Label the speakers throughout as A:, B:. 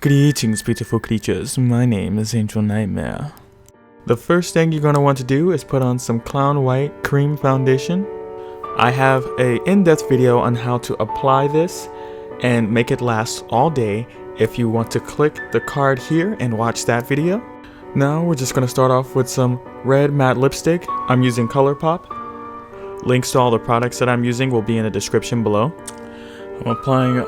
A: Greetings, beautiful creatures. My name is Angel Nightmare. The first thing you're going to want to do is put on some Clown White Cream Foundation. I have an in-depth video on how to apply this and make it last all day. If you want to click the card here and watch that video. Now we're just going to start off with some red matte lipstick. I'm using ColourPop. Links to all the products that I'm using will be in the description below. I'm applying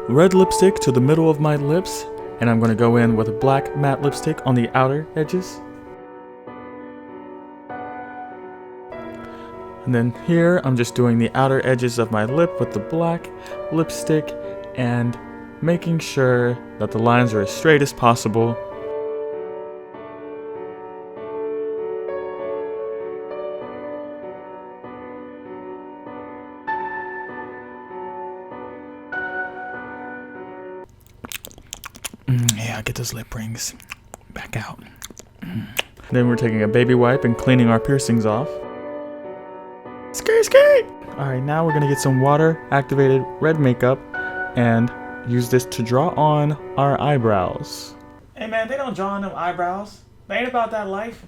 A: red lipstick to the middle of my lips, and I'm going to go in with a black matte lipstick on the outer edges. And then here I'm just doing the outer edges of my lip with the black lipstick and making sure that the lines are as straight as possible. Yeah, get those lip rings back out. Then we're taking a baby wipe and cleaning our piercings off. Skirt, skirt! Alright, now we're gonna get some water activated red makeup and use this to draw on our eyebrows. Hey man, they don't draw on them eyebrows. They ain't about that life.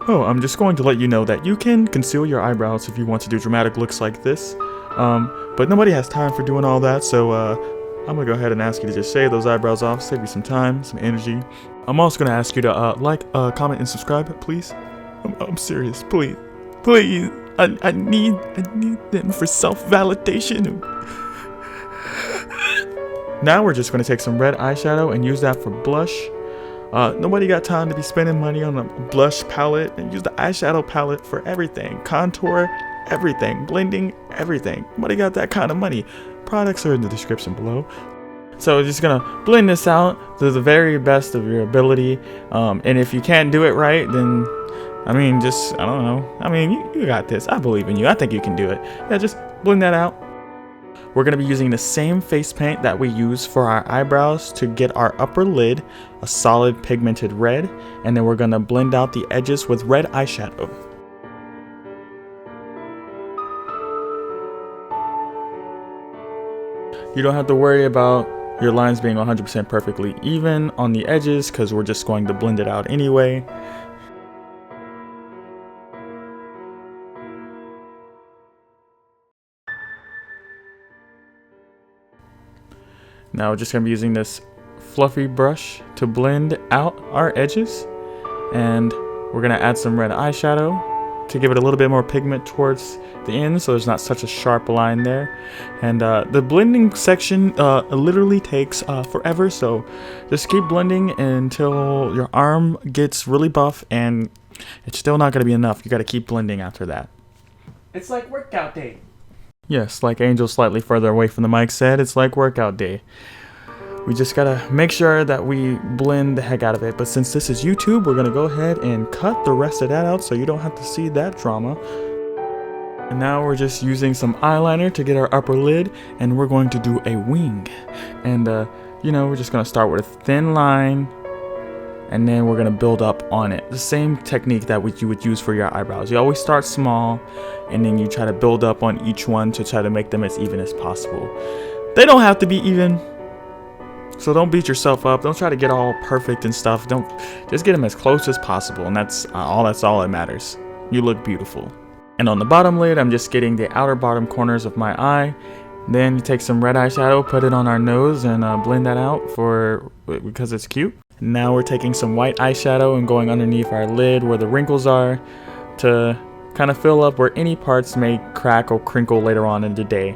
A: Oh, I'm just going to let you know that you can conceal your eyebrows if you want to do dramatic looks like this. But nobody has time for doing all that, so I'm gonna go ahead and ask you to just shave those eyebrows off, save you some time, some energy. I'm also gonna ask you to like, comment, and subscribe, please. I'm serious, please, please. I need them for self-validation. Now we're just gonna take some red eyeshadow and use that for blush. Nobody got time to be spending money on a blush palette, and use the eyeshadow palette for everything. Contour, everything. Blending, everything. Nobody got that kind of money. Products are in the description below. So we're just gonna blend this out to the very best of your ability. And if you can't do it right, then I mean, just, I don't know. I mean, you got this. I believe in you. I think you can do it. Yeah, just blend that out. We're going to be using the same face paint that we use for our eyebrows to get our upper lid a solid pigmented red. And then we're going to blend out the edges with red eyeshadow. You don't have to worry about your lines being 100% perfectly even on the edges because we're just going to blend it out anyway. Now we're just going to be using this fluffy brush to blend out our edges, and we're going to add some red eyeshadow to give it a little bit more pigment towards the end so there's not such a sharp line there. And the blending section literally takes forever, so just keep blending until your arm gets really buff, and it's still not going to be enough. You got to keep blending after that. It's like workout day. Yes, like Angel slightly further away from the mic said, it's like workout day. We just gotta make sure that we blend the heck out of it. But since this is YouTube, we're gonna go ahead and cut the rest of that out so you don't have to see that drama. And now we're just using some eyeliner to get our upper lid, and we're going to do a wing. And you know, we're just gonna start with a thin line, and then we're gonna build up on it. The same technique that you would use for your eyebrows. You always start small, and then you try to build up on each one to try to make them as even as possible. They don't have to be even, so don't beat yourself up. Don't try to get all perfect and stuff. Don't, just get them as close as possible, and that's all that matters. You look beautiful. And on the bottom lid, I'm just getting the outer bottom corners of my eye. Then you take some red eyeshadow, put it on our nose, and blend that out because it's cute. Now we're taking some white eyeshadow and going underneath our lid where the wrinkles are to kind of fill up where any parts may crack or crinkle later on in the day.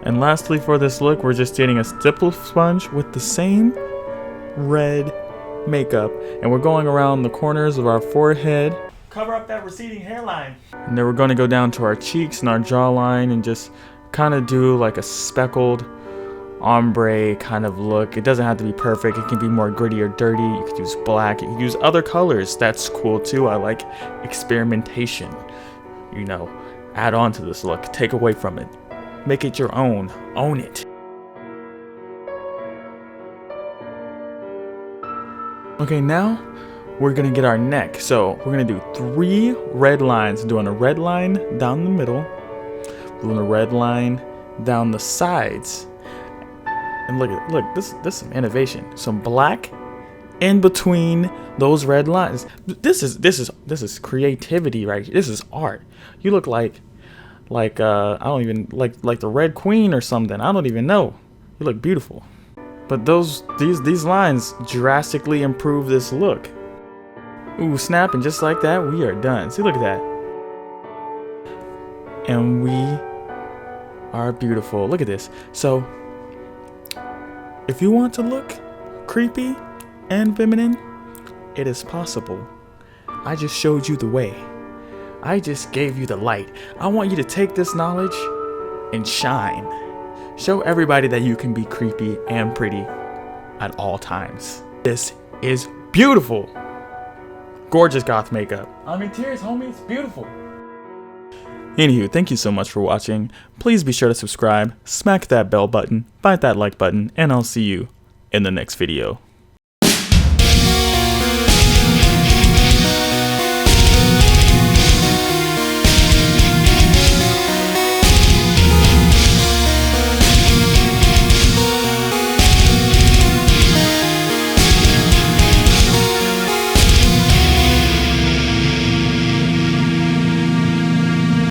A: And lastly for this look, we're just getting a stipple sponge with the same red makeup, and we're going around the corners of our forehead. Cover up that receding hairline. And then we're going to go down to our cheeks and our jawline and just kind of do like a speckled ombre kind of look. It doesn't have to be perfect. It can be more gritty or dirty. You could use black. You could use other colors. That's cool too. I like experimentation. You know, add on to this look. Take away from it. Make it your own. Own it. Okay, now we're gonna get our neck. So we're gonna do 3 red lines. Doing a red line down the middle. Doing a red line down the sides. And look, this is some innovation. Some black in between those red lines. This is creativity, right? This is art. You look like I don't even like the Red Queen or something. I don't even know. You look beautiful. But these lines drastically improve this look. Ooh, snap, and just like that, we are done. See, look at that. And we are beautiful. Look at this. So, if you want to look creepy and feminine, it is possible. I just showed you the way. I just gave you the light. I want you to take this knowledge and shine. Show everybody that you can be creepy and pretty at all times. This is beautiful. Gorgeous goth makeup. I'm in tears, homie. It's beautiful. Anywho, thank you so much for watching. Please be sure to subscribe, smack that bell button, bite that like button, and I'll see you in the next video.